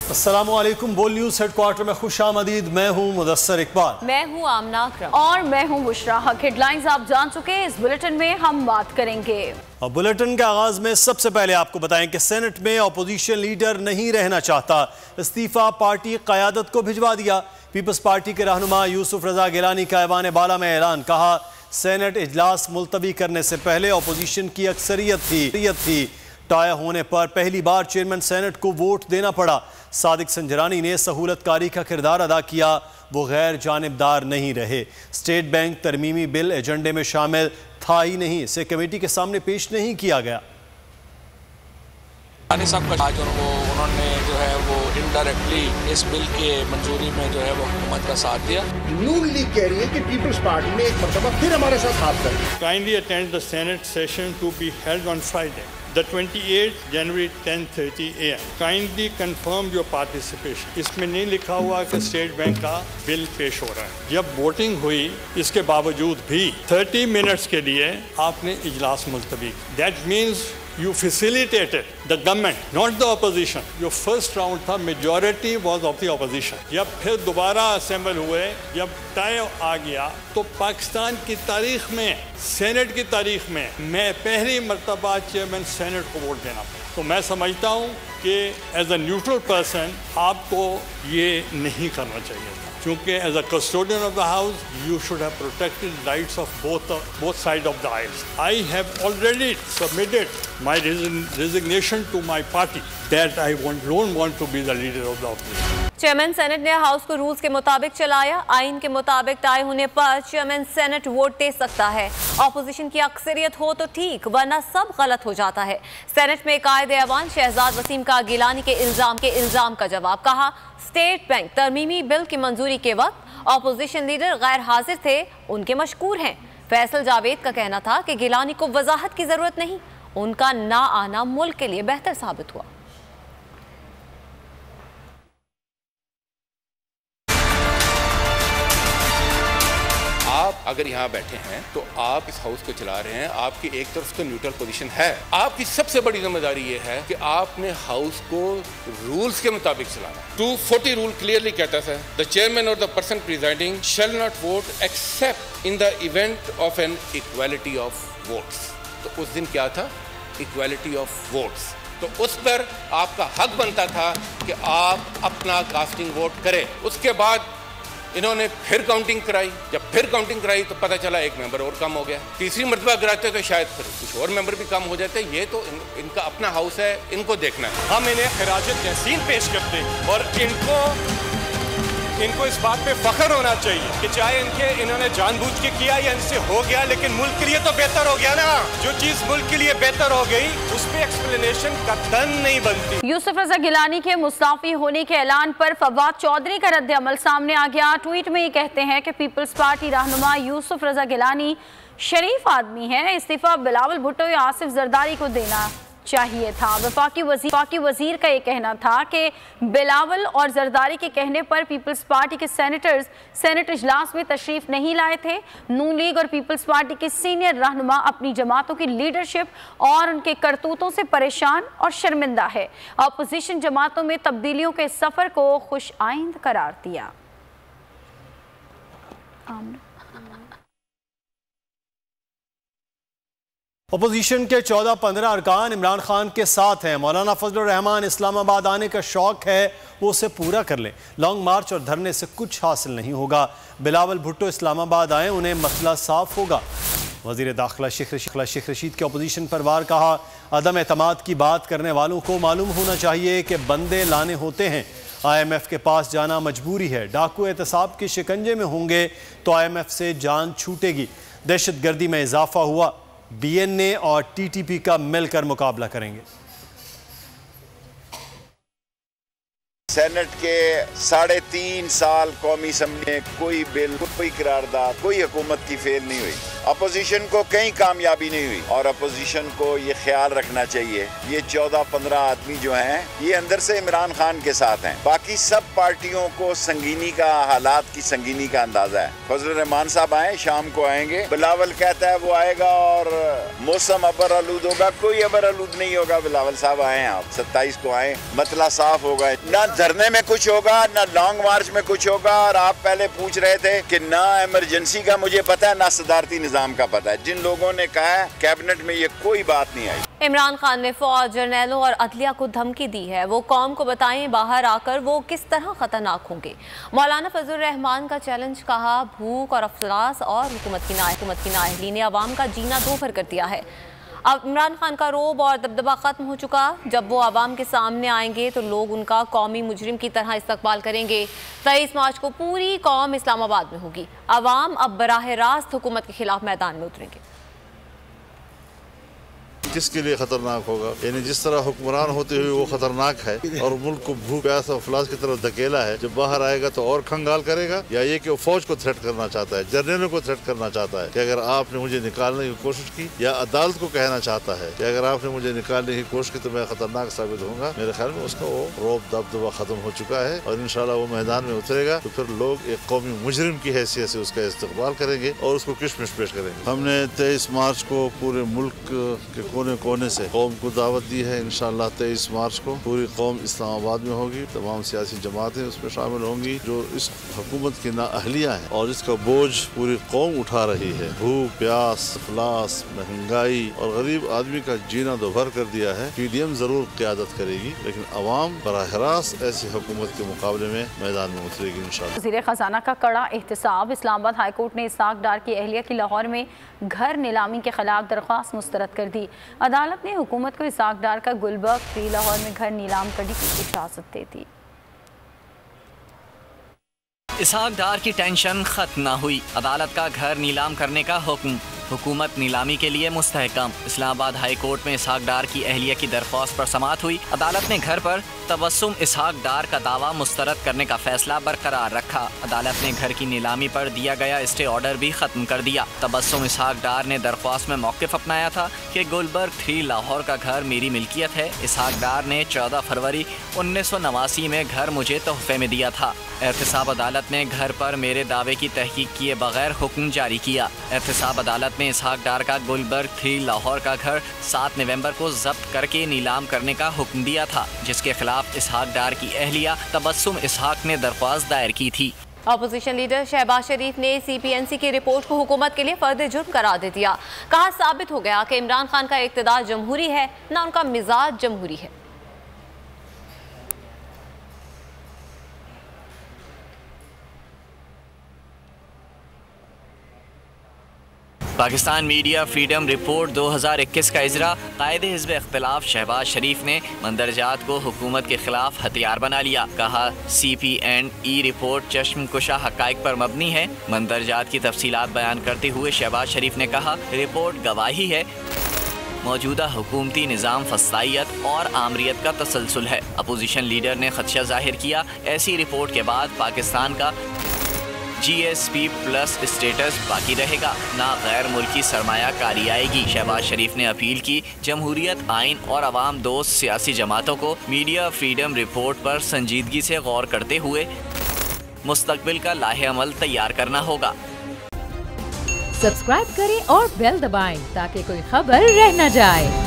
अस्सलामुअलैकुम। बोल news headquarter में खुशामदीद। मैं हूं मुदस्सर इकबाल। मैं हूं आमना अकरम और मैं हूं बुशरा हक। हेडलाइंस आप जान चुके। इस बुलेटिन में हम बात करेंगे। और बुलेटिन के आगाज में सबसे पहले आपको बताएं कि सेनेट में अपोजिशन लीडर नहीं रहना चाहता, इस्तीफा पार्टी क़यादत को भिजवा दिया। पीपल्स पार्टी के रहनुमा यूसुफ रजा गिलानी का ऐवान बाला में ऐलान। कहा, सेनेट इजलास मुलतवी करने से पहले अपोजिशन की अक्सरियत थी। टाई होने पर पहली बार चेयरमैन सेनेट को वोट देना पड़ा। सादिक संजरानी ने सहूलतकारी का किरदार अदा किया, वो गैर जानिबदार नहीं रहे। स्टेट बैंक तरमीमी बिल एजेंडे में शामिल था ही नहीं, इसे कमेटी के सामने पेश नहीं किया गया। साहब का आज उन्होंने जो है वो इनडायरेक्टली इस बिल के मंजूरी में जो है वो हुकूमत का साथ दिया। नून लीग कह रही है कि पीपल्स पार्टी ने एक मरतबा फिर हमारे साथ हाथ कर दिया। Kindly attend the Senate session to be held on Friday, the 28th January 10:30 AM. Kindly confirm your participation. इसमें नहीं लिखा हुआ कि स्टेट बैंक का बिल पेश हो रहा है। जब वोटिंग हुई, इसके बावजूद भी 30 मिनट्स के लिए आपने इजलास मुलतवी। That means you facilitated the government, not the opposition. जो फर्स्ट राउंड था, majority was of the opposition. जब फिर दोबारा असेंबल हुए, जब टाई आ गया, तो पाकिस्तान की तारीख में, सेनेट की तारीख में, मैं पहली मरतबा चेयरमैन सेनेट को वोट देना पड़ा। तो मैं समझता हूँ कि एज अ न्यूट्रल पर्सन आपको ये नहीं करना चाहिए था, क्योंकि as a custodian of the house you should have protected rights of both side of the aisles. I have already submitted my resignation to my party that I don't want to be the leader of the opposition. Chairman senate ने house को rules के मुताबिक चलाया। आइन के मुताबिक tie होने पर चेयरमैन सेनेट वोट दे सकता है। ऑपोजिशन की अक्सरियत हो तो ठीक, वरना सब गलत हो जाता है। सेनेट में कायदे ऐवान शहजाद वसीम का गिलानी के इल्जाम का जवाब। कहा, स्टेट बैंक तरमीमी बिल की मंजूरी के वक्त ऑपोजिशन लीडर गैर हाजिर थे, उनके मशकूर हैं। फैसल जावेद का कहना था कि गिलानी को वजाहत की जरूरत नहीं, उनका ना आना मुल्क के लिए बेहतर साबित हुआ। आप अगर यहाँ बैठे हैं तो आप इस हाउस को चला रहे हैं। आपकी एक तरफ तो न्यूट्रल पोजीशन है, आपकी सबसे बड़ी जिम्मेदारी ये है कि आपने हाउस को रूल्स के मुताबिक चलाना। 240 रूल क्लियरली कहता है, द चेयरमैन और the person presiding shall not vote except in the event of an equality of votes. तो उस दिन क्या था? Equality of votes. तो उस पर आपका हक बनता था कि आप अपना कास्टिंग वोट करें। उसके बाद इन्होंने फिर काउंटिंग कराई। जब फिर काउंटिंग कराई तो पता चला एक मेंबर और कम हो गया। तीसरी मरतबा कराते तो शायद फिर कुछ और मेंबर भी कम हो जाते। ये तो इनका अपना हाउस है, इनको देखना है। हम इन्हें खिराज तहसीन पेश करते और इनको इस बात पे फख्र होना चाहिए कि चाहे इन्होंने जानबूझ के किया या इनसे हो गया, लेकिन मुल्क के लिए तो बेहतर हो गया ना। जो चीज मुल्क के लिए बेहतर हो गई, उस पे एक्सप्लेनेशन कतई नहीं बनती। यूसुफ रजा गिलानी के मुस्ताफी होने के ऐलान पर फवाद चौधरी का रद्द अमल सामने आ गया। ट्वीट में ये कहते हैं कि पीपल्स पार्टी रहनुमा यूसुफ रजा गिलानी शरीफ आदमी है, इस्तीफा बिलावल भुट्टो या आसिफ जरदारी को देना चाहिए था। वफाकी वजीर का ये कहना था कि बिलावल और जरदारी के कहने पर पीपल्स पार्टी के सेनेटर्स सेनेट इजलास में तशरीफ नहीं लाए थे। नून लीग और पीपल्स पार्टी के सीनियर रहनुमा अपनी जमातों की लीडरशिप और उनके करतूतों से परेशान और शर्मिंदा है। अपोजिशन जमातों में तब्दीलियों के सफर को खुश आइंद करार दिया। अपोजिशन के 14-15 अरकान इमरान खान के साथ हैं। मौलाना फजलुर रहमान इस्लामाबाद आने का शौक है, वो उसे पूरा कर लें। लॉन्ग मार्च और धरने से कुछ हासिल नहीं होगा। बिलावल भुट्टो इस्लामाबाद आए, उन्हें मसला साफ होगा। वजीर दाखिला शेख रशीद के अपोजिशन पर वार। कहा, अदम एतमाद की बात करने वालों को मालूम होना चाहिए कि बंदे लाने होते हैं। IMF के पास जाना मजबूरी है। डाकू एहतसाब के शिकंजे में होंगे तो IMF से जान छूटेगी। दहशत गर्दी में इजाफा हुआ, BNA और TTP का मिलकर मुकाबला करेंगे। सेनेट के 3.5 साल कौमी असम्बली में कोई बिल, कोई करारदाद, कोई हुकूमत की फेल नहीं हुई। अपोजिशन को कहीं कामयाबी नहीं हुई और अपोजिशन को ये ख्याल रखना चाहिए ये 14-15 आदमी जो हैं ये अंदर से इमरान खान के साथ हैं। बाकी सब पार्टियों को संगीनी का, हालात की संगीनी का अंदाजा है। फजल रहमान साहब आए, शाम को आएंगे। बिलावल कहता है वो आएगा और मौसम अबर आलूद होगा, कोई अबर आलूद नहीं होगा। बिलावल साहब आए हैं, आप 27 को आए, मतला साफ होगा। ना धरने में कुछ होगा, ना लॉन्ग मार्च में कुछ होगा। और आप पहले पूछ रहे थे कि ना इमरजेंसी का मुझे पता है, ना सदारती निजाम का पता है। जिन लोगों ने कहा है कैबिनेट में ये कोई बात नहीं आई। इमरान खान ने फौज, जर्नैलों और अदलिया को धमकी दी है, वो कौम को बताएं बाहर आकर वो किस तरह खतरनाक होंगे। मौलाना फजल रहमान का चैलेंज, कहा भूख और अफलास और हुकूमत की नाअहली ने अवाम का जीना दोभर कर दिया है। अब इमरान खान का रोब और दबदबा ख़त्म हो चुका। जब वो आवाम के सामने आएंगे तो लोग उनका कौमी मुजरिम की तरह इस्तकबाल करेंगे। 23 मार्च को पूरी कौम इस्लामाबाद में होगी। आवाम अब बराह रास्त हुकूमत के खिलाफ मैदान में उतरेंगे। किसके लिए खतरनाक होगा? यानी जिस तरह हुक्मरान होते हुए वो खतरनाक है और मुल्क को भूख प्यास और अफलास की तरफ धकेला है, जब बाहर आएगा तो और खंगाल करेगा। या ये कि वो फौज को थ्रेट करना चाहता है, जर्नलों को थ्रेट करना चाहता है कि अगर आपने मुझे निकालने की कोशिश की, या अदालत को कहना चाहता है कि अगर आपने मुझे निकालने की कोशिश की तो मैं खतरनाक साबित होऊंगा। मेरे ख्याल में उसका वो रोब दबदबा खत्म हो चुका है और इंशाल्लाह वो मैदान में उतरेगा तो फिर लोग एक कौमी मुजरिम की हैसियत से उसका इस्तकबाल करेंगे और उसको किशमिश पेश करेंगे। हमने 23 मार्च को पूरे मुल्क के कोने कोने से कौम को दावत दी है। इंशाअल्लाह 23 मार्च को पूरी कौम इस्लामाबाद में होगी। तमाम सियासी जमातें उसमें शामिल होंगी। जो इस हुकूमत की नाअहलियाँ हैं और इसका बोझ पूरी कौम उठा रही है, भूख प्यास, अफलास, महंगाई और गरीब आदमी का जीना दोभर कर दिया है। PDM जरूर क़यादत करेगी, लेकिन अवाम बराह रास्त ऐसी हुकूमत के मुकाबले में मैदान में उतरेगी इंशाअल्लाह। वज़ीर ख़जाना का कड़ा एहतसाब। इस्लामाबाद हाई कोर्ट ने इसाक डार की अहलिया की लाहौर में घर नीलामी के खिलाफ दरख्वास्त मुस्तरद कर दी। अदालत ने हुकूमत को इसाक डार का गुलबर्ग 3 लाहौर में घर नीलाम करने की इजाज़त दे दी। इसाक डार की टेंशन खत्म न हुई, अदालत का घर नीलाम करने का हुक्म। हुकूमत नीलामी के लिए मुस्तहकम। इस्लामाबाद हाई कोर्ट में इसहाक डार की अहलिया की दरख्वास्त पर समाअत हुई। अदालत ने घर पर तबस्सुम इसहाक डार का दावा मुस्तरद करने का फैसला बरकरार रखा। अदालत ने घर की नीलामी पर दिया गया स्टे ऑर्डर भी खत्म कर दिया। तबस्सुम इसहाक डार ने दरख्वास्त में मौक़िफ़ अपनाया था कि गुलबर्ग 3 लाहौर का घर मेरी मिल्कियत है। इसहाक डार ने 14 फरवरी 1989 में घर मुझे तोहफे में दिया था। एहतसाब अदालत ने घर पर मेरे दावे की तहकीक किए बगैर हुक्म जारी किया। एहतसाब अदालत ने इसहाक डार का गुलबर्ग 3 लाहौर का घर 7 नवंबर को जब्त करके नीलाम करने का हुक्म दिया था, जिसके खिलाफ इसहाक डार की अहलिया तबस्सुम इसहाक ने दरख्वास्त दायर की थी। अपोजिशन लीडर शहबाज शरीफ ने CPNC की रिपोर्ट को हुकूमत के लिए फर्द जुर्म करार दे दिया। कहा साबित हो गया कि इमरान खान का इक़्तिदार जमहूरी है, ना उनका मिजाज जमहूरी है। पाकिस्तान मीडिया फ्रीडम रिपोर्ट 2021 का इजरा कायदे हिज़्ब इख्तिलाफ शहबाज शरीफ ने मंदरजात को हुकूमत के खिलाफ हथियार बना लिया। कहा CP&E रिपोर्ट चश्मकुशा हक़ाइक़ पर मबनी है। मंदरजात की तफसीलात बयान करते हुए शहबाज शरीफ ने कहा रिपोर्ट गवाही है मौजूदा हुकूमती निज़ाम फसाइयत और आमरीत का तसलसल है। अपोजिशन लीडर ने खदशा जाहिर किया ऐसी रिपोर्ट के बाद पाकिस्तान का GSP+ स्टेटस बाकी रहेगा, ना गैर मुल्की सरमायाकारी आएगी। शहबाज शरीफ ने अपील की जमहूरियत आइन और अवाम दोस्त सियासी जमातों को मीडिया फ्रीडम रिपोर्ट पर संजीदगी से गौर करते हुए मुस्तकबिल का लाहे अमल तैयार करना होगा। सब्सक्राइब करें और बेल दबाएं ताकि कोई खबर रह न जाए।